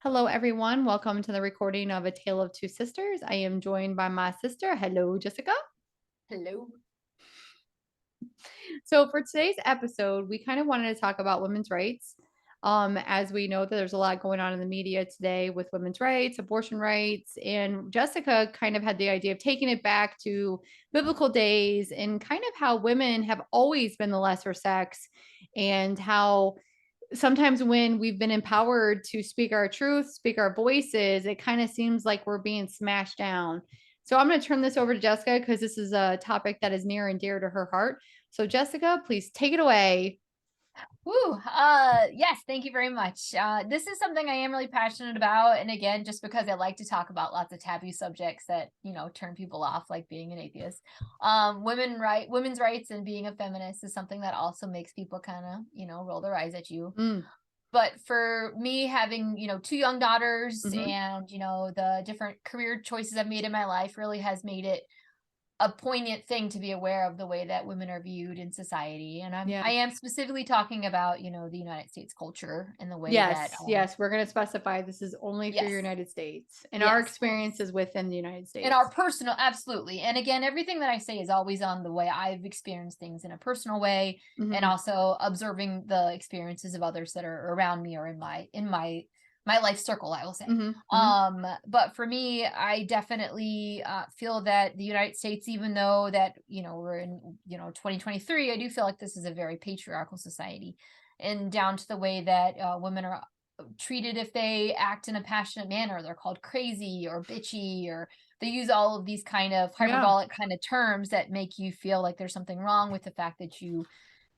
Hello, everyone. Welcome to the recording of A Tale of Two Sisters. I am joined by my sister. Hello, Jessica. Hello. So, for today's episode, we kind of wanted to talk about women's rights. As we know that there's a lot going on in the media today with women's rights, abortion rights, and Jessica kind of had the idea of taking it back to biblical days and kind of how women have always been the lesser sex and how sometimes when we've been empowered to speak our truth, speak our voices, it kind of seems like we're being smashed down. So I'm going to turn this over to Jessica because this is a topic that is near and dear to her heart. So Jessica, please take it away. Yes, thank you very much. This is something I am really passionate about. And again, just because I like to talk about lots of taboo subjects that, turn people off, like being an atheist. Women's rights and being a feminist is something that also makes people kind of, roll their eyes at you. Mm, But for me having, two young daughters mhm. and, the different career choices I've made in my life really has made it a poignant thing to be aware of the way that women are viewed in society. And Yeah. I am specifically talking about, the United States culture and the way that Yes. Yes. We're going to specify this is only for the yes, United States and our yes. experiences within the United In our States. personal, absolutely. And again, everything that I say is always on the way I've experienced things in a personal way, and Hmm. also observing the experiences of others that are around me or in my life circle, I will say. Hmm. Hmm. But for me, I definitely feel that the United States, even though that, we're in, 2023, I do feel like this is a very patriarchal society, and down to the way that women are treated if they act in a passionate manner. They're called crazy or bitchy, or they use all of these kind of Yeah. hyperbolic kind of terms that make you feel like there's something wrong with the fact that you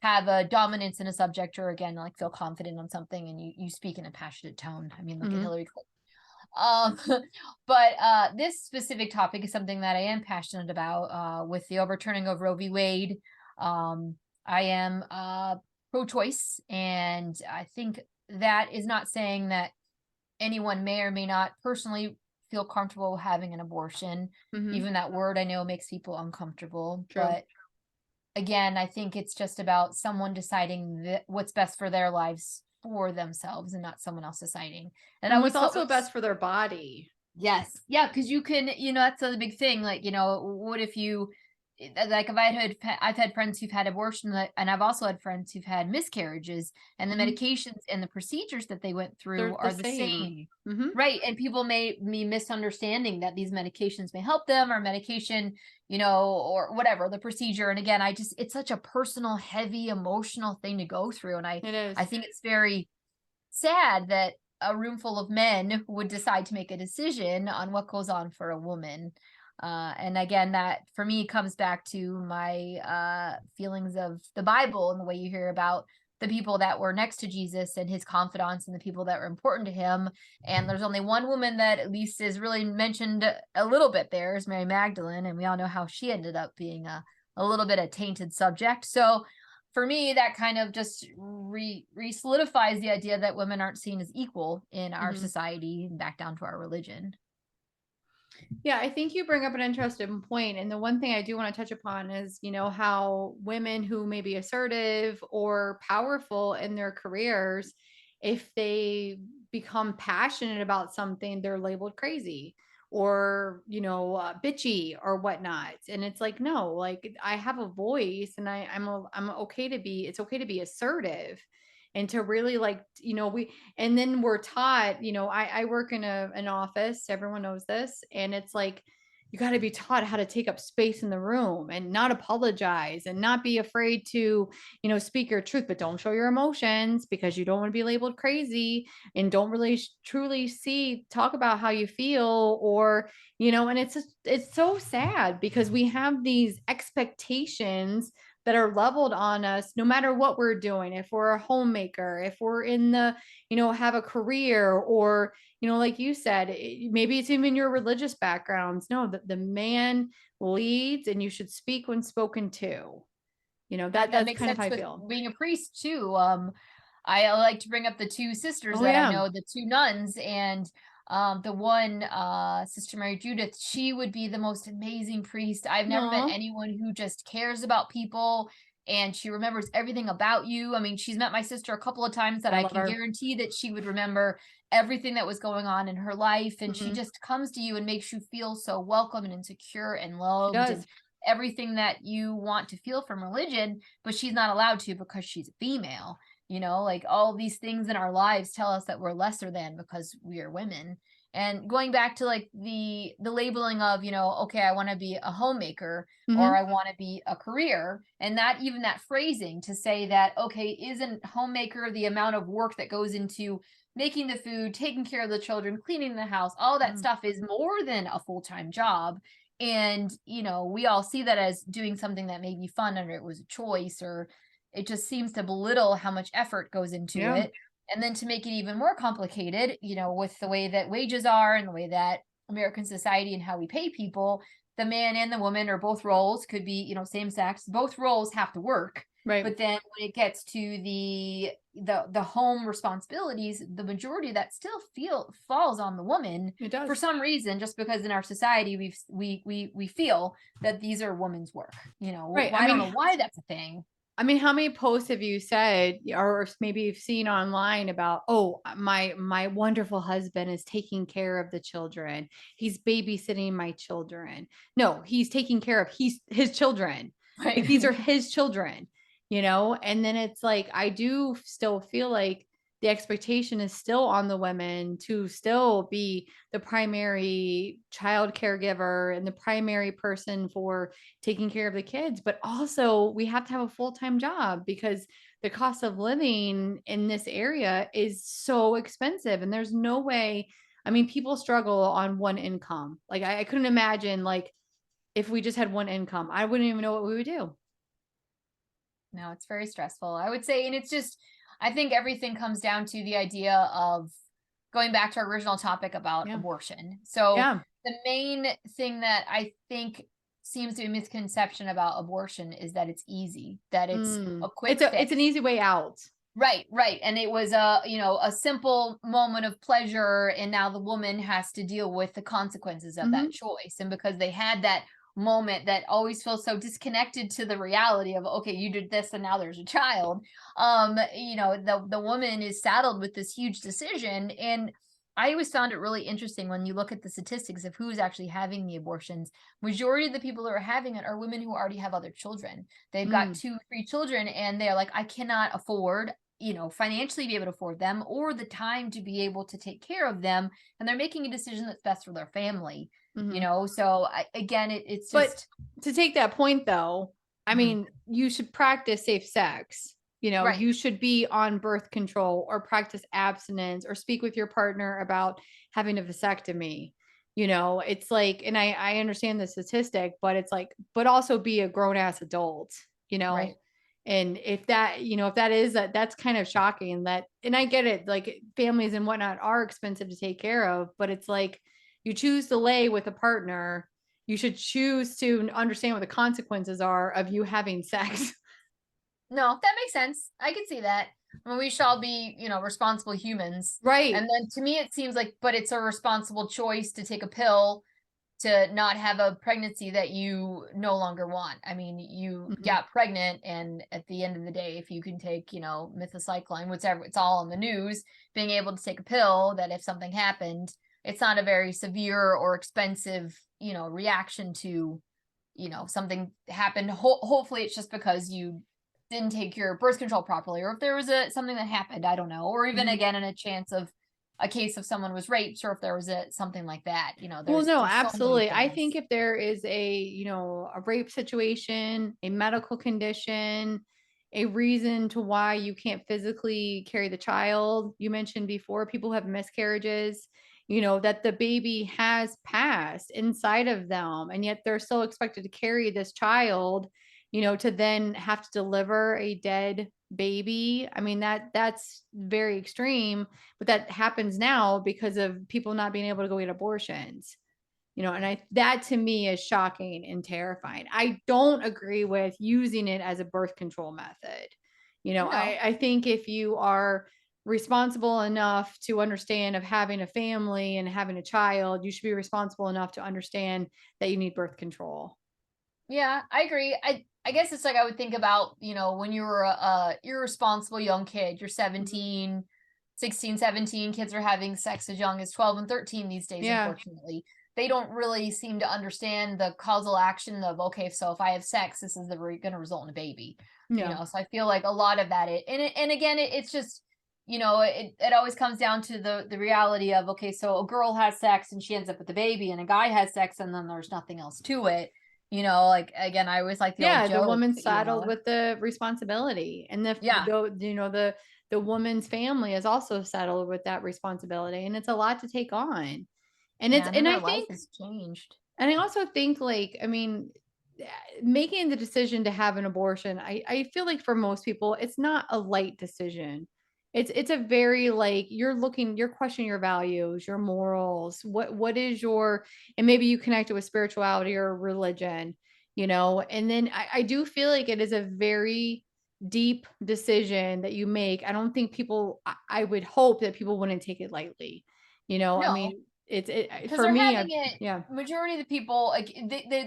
have a dominance in a subject, or again, like feel confident on something and you speak in a passionate tone. I mean, look at Hmm. Hillary Clinton. But this specific topic is something that I am passionate about, with the overturning of Roe v. Wade. Um, I am pro-choice, and I think that is not saying that anyone may or may not personally feel comfortable having an abortion. Hmm. Even that word I know makes people uncomfortable, True. but again, I think it's just about someone deciding what's best for their lives for themselves and not someone else deciding. And I And what's always felt also best for their body. yes. Yeah, because you can, that's the big thing. Like, what if you, like, if I've had friends who've had abortion, and I've also had friends who've had miscarriages, and the Mhm. medications and the procedures that they went through They're the are the same. same. Mhm. Right. And people may be misunderstanding that these medications may help them, or medication, or whatever the procedure. And again, it's such a personal, heavy, emotional thing to go through. And It I is. think it's very sad that a room full of men would decide to make a decision on what goes on for a woman. And again, that for me comes back to my feelings of the Bible and the way you hear about the people that were next to Jesus and his confidants and the people that were important to him. And there's only one woman that at least is really mentioned a little bit there is Mary Magdalene. And we all know how she ended up being a little bit a tainted subject. So for me, that kind of just re-solidifies the idea that women aren't seen as equal in our Mhm. society and back down to our religion. Yeah, I think you bring up an interesting point, and the one thing I do wanna touch upon is, how women who may be assertive or powerful in their careers, if they become passionate about something, they're labeled crazy or, bitchy or whatnot, and it's like, no, like, I have a voice and I'm okay to be it's okay to be assertive and to really, like, and then we're taught, I work in an office, everyone knows this, and it's like you got to be taught how to take up space in the room and not apologize and not be afraid to, speak your truth, but don't show your emotions because you don't want to be labeled crazy and don't really truly talk about how you feel or, and it's so sad because we have these expectations that are leveled on us no matter what we're doing. If we're a homemaker, if we're in the, have a career or, like you said, maybe it's even your religious backgrounds. No, the man leads and you should speak when spoken to. That That's makes kind of how sense I with feel. being a priest too. I like to bring up the two sisters Oh that I yeah. know, the two nuns, and the one Sister Mary Judith. She would be the most amazing priest. I've never met No. anyone who just cares about people and she remembers everything about you. I mean, she's met my sister a couple of times that I I love can her. guarantee that she would remember everything that was going on in her life, and she Mhm. just comes to you and makes you feel so welcome and insecure and She loved and does. everything that you want to feel from religion, but she's not allowed to because she's a female. Like all these things in our lives tell us that we're lesser than because we are women. And going back to like the labeling of, okay, I want to be a homemaker or Mhm. I want to be a career, and that even that phrasing to say that, okay, isn't homemaker the amount of work that goes into making the food, taking care of the children, cleaning the house, all that Mm. stuff is more than a full-time job. And we all see that as doing something that may be fun or it was a choice, or it just seems to belittle how much effort goes into Yeah. it. And then to make it even more complicated, with the way that wages are and the way that American society and how we pay people, the man and the woman, or both roles could be, same sex, both roles have to work. Right. But then when it gets to the home responsibilities, the majority of that still feel falls on the woman It for does. some reason, just because in our society we feel that these are women's work. Right. I don't know why that's a thing. I mean, how many posts have you said, or maybe you've seen online about, oh, my wonderful husband is taking care of the children. He's babysitting my children. No, he's taking care of his children. Like these are Right. his children, And then it's like I do still feel like the expectation is still on the women to still be the primary child caregiver and the primary person for taking care of the kids, but also we have to have a full-time job because the cost of living in this area is so expensive and there's no way. I mean, people struggle on one income. Like I couldn't imagine like if we just had one income, I wouldn't even know what we would do. No, it's very stressful, I would say. And it's just, I think everything comes down to the idea of going back to our original topic about Yeah. abortion. So, Yeah. the main thing that I think seems to be a misconception about abortion is that it's easy, that it's a quick It's an fix. easy way out. Right, right. And it was a simple moment of pleasure, and now the woman has to deal with the consequences of that Mhm. choice. And because they had that moment that always feels so disconnected to the reality of, okay, you did this and now there's a child. The woman is saddled with this huge decision. And I always found it really interesting when you look at the statistics of who's actually having the abortions. Majority of the people who are having it are women who already have other children. They've got Mm. 2, 3 children, and they're like, I cannot afford, financially be able to afford them or the time to be able to take care of them. And they're making a decision that's best for their family, Mhm. So again, it's But just, to take that point though, I mhm, mean, you should practice safe sex. right. You should be on birth control or practice abstinence or speak with your partner about having a vasectomy. It's like, and I understand the statistic, but it's like, but also be a grown ass adult, you know? Right. And if that is that's kind of shocking that, and I get it, like families and whatnot are expensive to take care of, but it's like you choose to lay with a partner, you should choose to understand what the consequences are of you having sex. No, that makes sense. I can see that. I mean, we shall be, responsible humans. And Right. then to me, it seems like, but it's a responsible choice to take a pill to not have a pregnancy that you no longer want. I mean, you Mhm. got pregnant, and at the end of the day, if you can take, methylcycline, whatever, it's all in the news, being able to take a pill that if something happened, it's not a very severe or expensive, reaction to, something happened. Hopefully, it's just because you didn't take your birth control properly, or if there was something that happened, I don't know, or even Mhm. again in a chance of a case of someone was raped, or if there was something like that. Well, There's no, so many absolutely. I think things. if there is a rape situation, a medical condition, a reason to why you can't physically carry the child, you mentioned before people have miscarriages, that the baby has passed inside of them, and yet they're still expected to carry this child, to then have to deliver a dead baby. I mean, that's very extreme, but that happens now because of people not being able to go get abortions. And that to me is shocking and terrifying. I don't agree with using it as a birth control method. No. I think if you are responsible enough to understand of having a family and having a child, you should be responsible enough to understand that you need birth control. Yeah, I agree. I guess it's like I would think about, when you were a irresponsible young kid, you're Mhm. 17, 16, 17, kids are having sex as young as 12 and 13 these days, Yeah. unfortunately. They don't really seem to understand the causal action of, okay, so if I have sex, this is going to result in a baby, Yeah. So I feel like a lot of that, and again, it's just, it always comes down to the reality of, okay, so a girl has sex and she ends up with a baby, and a guy has sex and then there's nothing else to it. Like, again, I always like the old Yeah, the joke, woman saddled with the responsibility, and Yeah. the woman's family is also saddled with that responsibility, and it's a lot to take on. And Yeah, it's and then and their I life think has changed. and I also think, like, I mean, making the decision to have an abortion, I feel like for most people, it's not a light decision. It's a very, like, you're questioning your values, your morals, what is your, and maybe you connect it with spirituality or religion, and then I do feel like it is a very deep decision that you make. I don't think people, I would hope that people wouldn't take it lightly. I No, mean, because for they're me, having it. yeah. Majority of the people, like,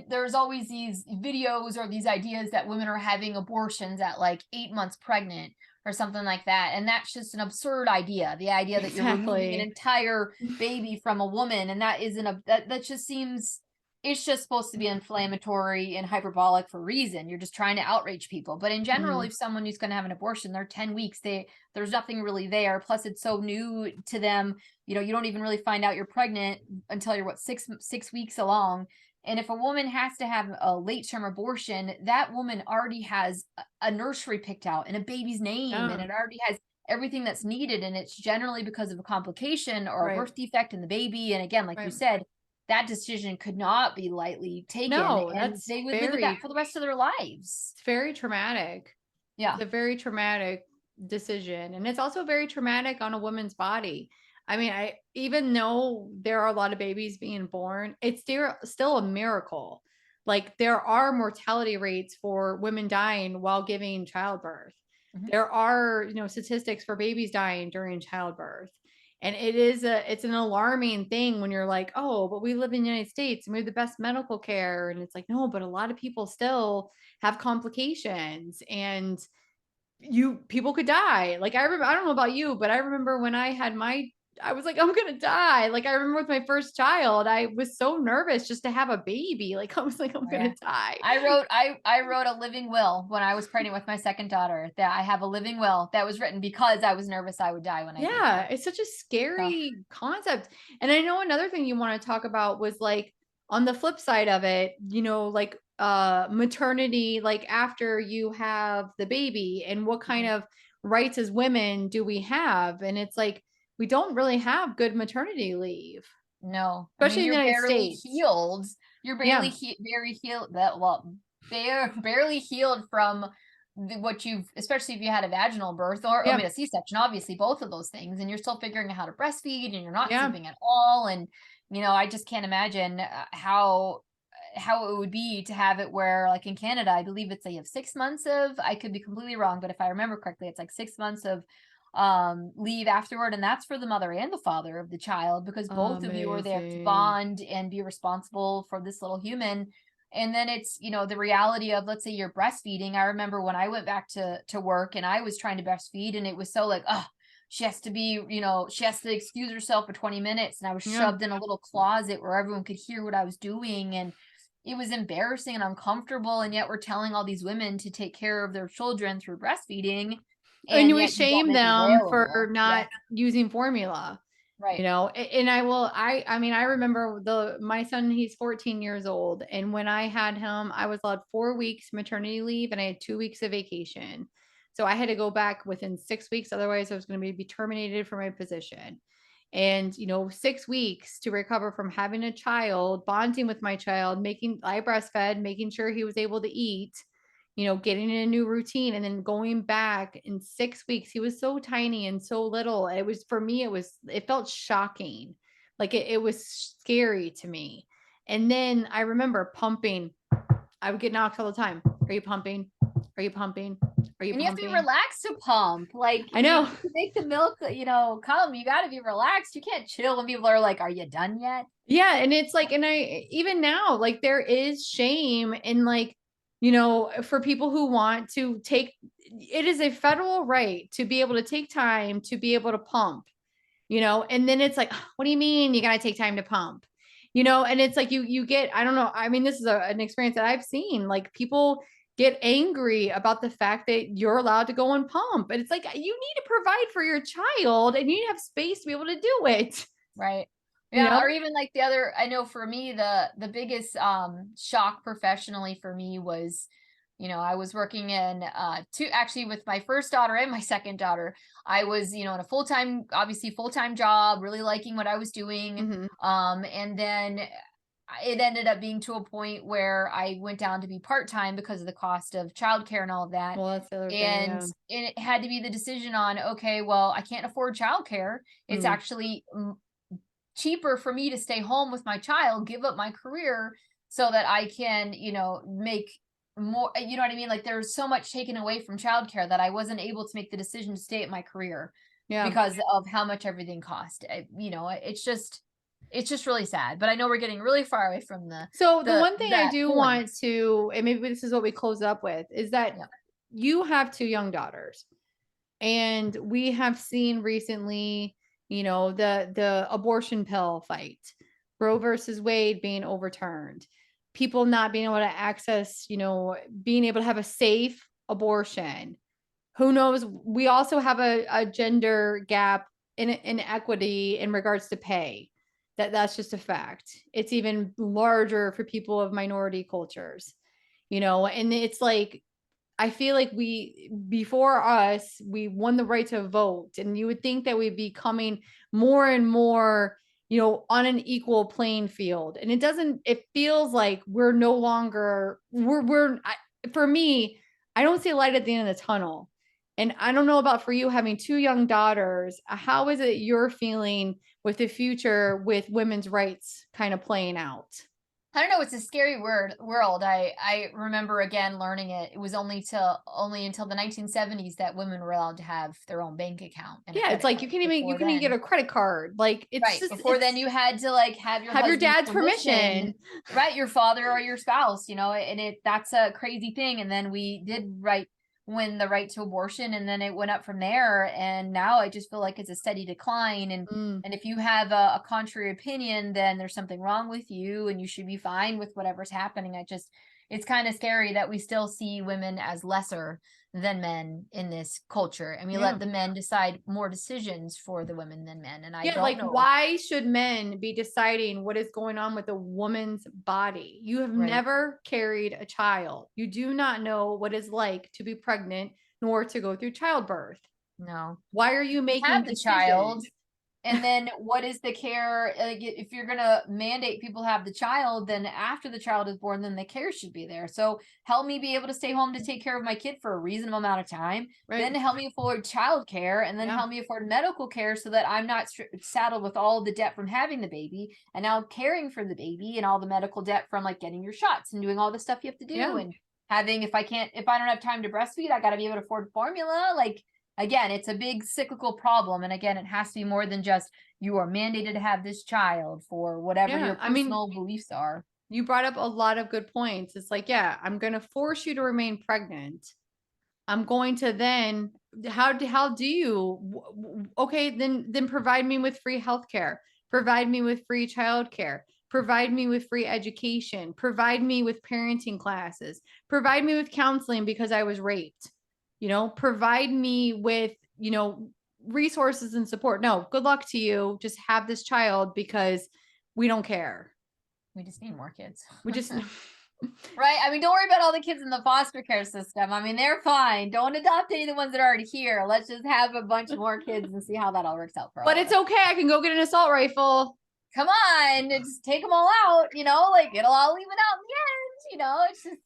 there's always these videos or these ideas that women are having abortions at like 8 months pregnant or something like that, and that's just an absurd idea. The idea that you're removing an Exactly. entire baby from a woman, and that isn't a that just seems, it's just supposed to be inflammatory and hyperbolic for a reason. You're just trying to outrage people. But in general, Mhm. if someone who's going to have an abortion, they're 10 weeks, there's nothing really there. Plus, it's so new to them. You don't even really find out you're pregnant until you're, what, 6 weeks along. And if a woman has to have a late term abortion, that woman already has a nursery picked out and a baby's name, and Yeah, it already has everything that's needed. And it's generally because of a complication or a right, birth defect in the baby. And again, like you right. said, that decision could not be lightly taken, No, and that's they would live with that very for the rest of their lives. it's very traumatic. It's Yeah. a very traumatic decision, and it's also very traumatic on a woman's body. I mean, I even though there are a lot of babies being born, it's still a miracle. Like, there are mortality rates for women dying while giving childbirth. Mhm. There are, statistics for babies dying during childbirth. And it's an alarming thing when you're like, "Oh, but we live in the United States and we have the best medical care." And it's like, "No, but a lot of people still have complications, and people could die." Like, I don't know about you, but I remember when I was like, "I'm gonna die." Like, I remember with my first child, I was so nervous just to have a baby. Like, I was like, "I'm Oh, yeah. gonna die." I wrote a living will when I was pregnant with my second daughter, that I have a living will that was written because I was nervous I would die when I gave Yeah, birth. it's such a So, scary concept. And I know another thing you wanna talk about was, like, on the flip side of it, like, maternity, like, after you have the baby, and what kind mhm. of rights as women do we have? And it's like, we don't really have good maternity leave, No, I mean, especially in the you're United barely States. healed. You're Yeah, very healed, that, well, barely healed from what you've, especially if you had a vaginal birth, or I yeah, mean a C-section, obviously both of those things, and you're still figuring out how to breastfeed, and you're not yeah. sleeping at all. And I just can't imagine how it would be to have it where, like, in Canada, I believe it's, they have 6 months of, I could be completely wrong, but if I remember correctly, it's like 6 months of leave afterward, and that's for the mother and the father of the child, because both of you are there to Amazing. bond and be responsible for this little human. And then it's, the reality of, let's say you're breastfeeding. I remember when I went back to work and I was trying to breastfeed, and it was so like, oh, she has to excuse herself for 20 minutes, and I was Yeah. shoved in a little closet where everyone could hear what I was doing, and it was embarrassing and uncomfortable. And yet we're telling all these women to take care of their children through breastfeeding, And and we yet you don't shame make it them for available. Yeah. not using formula. Right. And I mean, I remember my son, he's 14 years old. And when I had him, I was allowed 4 weeks maternity leave and I had 2 weeks of vacation. So I had to go back within 6 weeks. Otherwise, I was going to be terminated from my position. And, 6 weeks to recover from having a child, bonding with my child, I breastfed, making sure he was able to eat, getting in a new routine, and then going back in 6 weeks. He was so tiny and so little. It was, for me, it felt shocking. Like, it was scary to me. And then I remember pumping. I would get knocked all the time. Are you pumping? Are you pumping? Are you And you have to be pumping? relaxed to pump. Like, I know. to make the milk, come, you got to be relaxed. You can't chill when people are like, "Are you done yet?" Yeah. And it's like, and I, even now, like, there is shame in, like, for people who want to take, it is a federal right to be able to take time to be able to pump, and then it's like, what do you mean you got to take time to pump? And it's like you get, I don't know. I mean, this is an experience that I've seen. Like people get angry about the fact that you're allowed to go and pump. And it's like, you need to provide for your child and you need to have space to be able to do it. Right. You Yeah, know? or even like the other, I know for me, the biggest shock professionally for me was, I was working in two, actually with my first daughter and my second daughter. I was, in a full-time, obviously full-time job, really liking what I was doing. Mhm. And then it ended up being to a point where I went down to be part-time because of the cost of childcare and all of that. Well, that's the other thing. And Yeah. it had to be the decision on, okay, well, I can't afford childcare. It's Mm. actually cheaper for me to stay home with my child, give up my career so that I can, make more, you know what I mean? Like there's so much taken away from childcare that I wasn't able to make the decision to stay at my career Yeah. because of how much everything cost. It's just really sad. But I know we're getting really far away from So the the one thing I that do point. want to, and maybe this is what we close up with, is that Yeah. you have two young daughters. And we have seen recently, the abortion pill fight, Roe versus Wade being overturned, people not being able to access, being able to have a safe abortion. Who knows? We also have a gender gap in equity in regards to pay. That's just a fact. It's even larger for people of minority cultures, and it's like, I feel like before us, we won the right to vote, and you would think that we'd be coming more and more, on an equal playing field. And it doesn't, it feels like we're no longer, for me, I don't see a light at the end of the tunnel. And I don't know about for you having two young daughters, how is it you're feeling with the future with women's rights kind of playing out? I don't know, it's a scary world. I remember again learning it. It was only until the 1970s that women were allowed to have their own bank account and a Yeah, it's credit like card. you Before can even get then, a credit card. Like it's right, just before then it's you had to like have your have your husband's dad's permission, permission. right? Your father or your spouse, and that's a crazy thing. And then we did win the right to abortion, and then it went up from there. And now I just feel like it's a steady decline. And Mm, and if you have a contrary opinion, then there's something wrong with you, and you should be fine with whatever's happening. It's kind of scary that we still see women as lesser than men in this culture, and we let yeah. the men decide more decisions for the women than men. And I Yeah, don't like know. why should men be deciding what is going on with a woman's body? You have Right. never carried a child. You do not know what it's like to be pregnant nor to go through childbirth. No. Why are you You making have the child, decisions? and then what is the care? Like, if you're gonna mandate people have the child, then after the child is born, then the care should be there. So help me be able to stay home to take care of my kid for a reasonable amount of time. Right. Then help me afford child care, and then Yeah. help me afford medical care so that I'm not saddled with all the debt from having the baby and now caring for the baby and all the medical debt from like getting your shots and doing all the stuff you have to do, Yeah. and having, if I don't have time to breastfeed, I got to be able to afford formula. Like, again, it's a big cyclical problem. And again, it has to be more than just you are mandated to have this child for whatever Yeah. your I mean, personal beliefs are. you brought up a lot of good points. It's like, yeah, I'm going to force you to remain pregnant. I'm going to then, how do you, okay, then provide me with free healthcare, provide me with free childcare, provide me with free education, provide me with parenting classes, provide me with counseling because I was raped, provide me with, resources and support. No, good luck to you. Just have this child because we don't care. We just need more kids. We just Right? I mean, don't worry about all the kids in the foster care system. I mean, they're fine. Don't adopt any of the ones that are already here. Let's just have a bunch more kids and see how that all works out for but all of it's us. okay. I can go get an assault rifle. Come on, just take them all out, like it'll all even out in the end,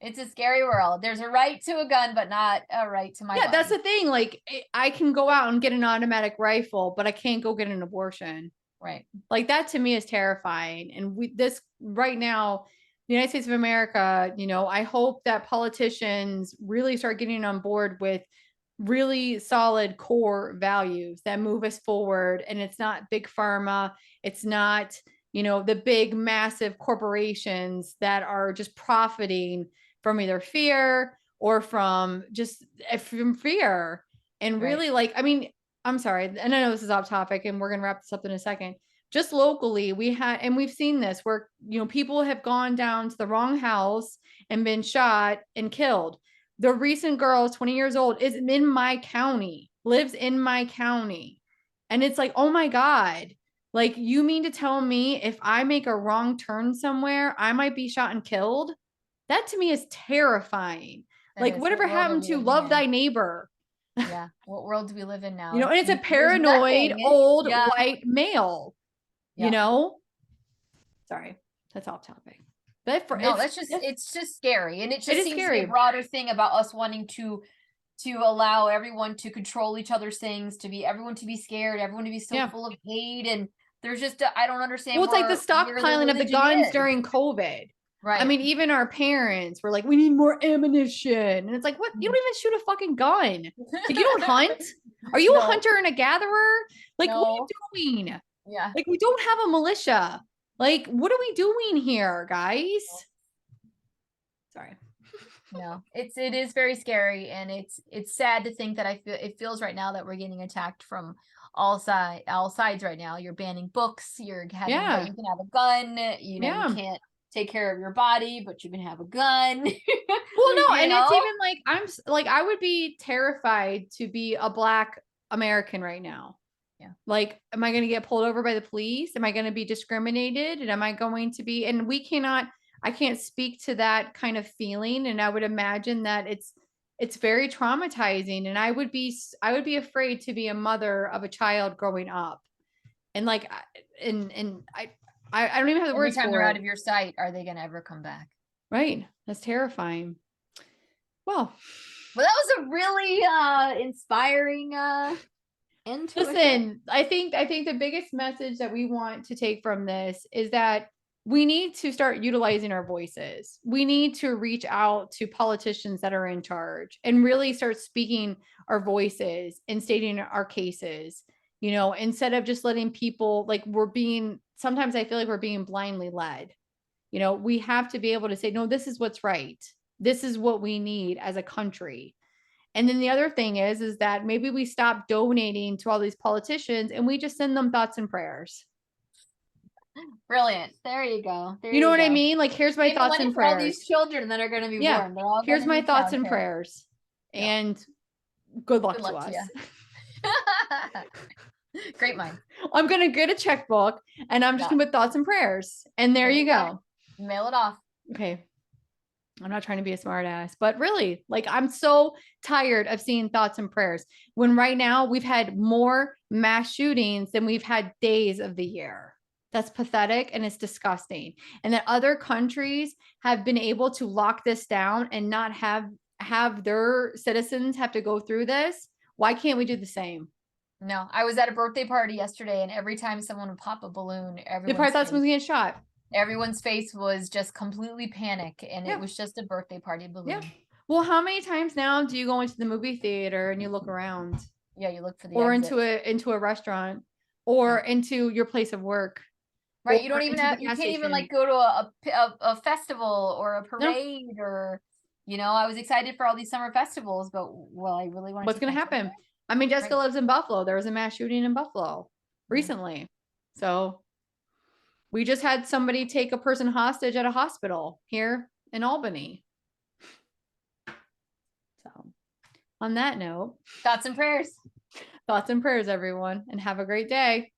it's a scary world. There's a right to a gun, but not a right to my Yeah, that's body. the thing. Like, I can go out and get an automatic rifle, but I can't go get an abortion. Right. Like, that to me is terrifying. And this right now, the United States of America, I hope that politicians really start getting on board with really solid core values that move us forward. And it's not big pharma, it's not, the big, massive corporations that are just profiting from either fear or from fear. And Right. really, like, I mean, I'm sorry, and I know this is off topic and we're going to wrap this up in a second. Just locally, we've seen this where, people have gone down to the wrong house and been shot and killed. The recent girl, 20 years old, is in my county, lives in my county. And it's like, oh my God, like, you mean to tell me if I make a wrong turn somewhere, I might be shot and killed? That to me is terrifying. That Like, is. What whatever world are happened we to living love in? thy neighbor? Yeah. What world do we live in now? And it's a There's paranoid nothing. old Yeah. white male, you Yeah. know? Sorry, that's off topic. But No, it's just scary. And it it just is seems to be a scary. broader thing about us wanting to allow everyone to control each other's things, everyone to be scared, everyone to be so Yeah. full of hate. And there's just I don't Well, understand it's like the where the stockpiling of the religion guns is. during COVID. I Right. mean, even our parents were like, we need more ammunition. And it's like, what? You don't even shoot a fucking gun. Like, you don't hunt? Are you a No, hunter and a gatherer? Like, what are no. you doing? Yeah. Like, we don't have a militia. Like, what are we doing here, guys? Sorry. No, it is very scary, and it's sad to think that it feels right now that we're getting attacked from all sides right now. You're banning books. You're having that Yeah. you can have a gun. You Yeah. can't take care of your body, but you can have a gun. Well, no, You and it's know? even like I would be terrified to be a Black American right now. Yeah. Like, am I going to get pulled over by the police? Am I going to be discriminated? And am I going to be, and I can't speak to that kind of feeling. And I would imagine that it's very traumatizing. And I would be afraid to be a mother of a child growing up. And like, and I don't even have the Every words time for they're out it. of your sight, are they gonna ever come back? Right. That's terrifying. Well, Well, that was a really inspiring end to a show. listen, I think the biggest message that we want to take from this is that we need to start utilizing our voices. We need to reach out to politicians that are in charge and really start speaking our voices and stating our cases, instead of just letting people, like, sometimes I feel like we're being blindly led. We have to be able to say, no, this is what's right. This is what we need as a country. And then the other thing is that maybe we stop donating to all these politicians and we just send them thoughts and prayers. Brilliant. There you go. There You know you what I go. mean? Like, here's my Save the thoughts money and for all these prayers. children that are going to be Yeah. born. They're all going Here's to my need thoughts and childcare. prayers. Yeah. And good luck Good to luck to us. you. Great mind. I'm going to get a checkbook and I'm just Yeah. going to put thoughts and prayers. And there you go. Mail it off. Okay. I'm not trying to be a smart ass, but really, like, I'm so tired of seeing thoughts and prayers when right now we've had more mass shootings than we've had days of the year. That's pathetic and it's disgusting. And that other countries have been able to lock this down and not have their citizens have to go through this. Why can't we do the same? No, I was at a birthday party yesterday, and every time someone would pop a balloon, They probably thought someone was getting shot. everyone's face was just completely panic, and Yeah. it was just a birthday party balloon. Yeah. Well, how many times now do you go into the movie theater and you look around? Yeah, you look for the or exit. into a restaurant or into your place of work. Right, you don't even have you can't even like go to a festival or a No. parade or I was excited for all these summer festivals, but I really want to. What's going to happen? I mean, Jessica lives in Buffalo. There was a mass shooting in Buffalo recently. So we just had somebody take a person hostage at a hospital here in Albany. So on that note, thoughts and prayers. Thoughts and prayers, everyone, and have a great day.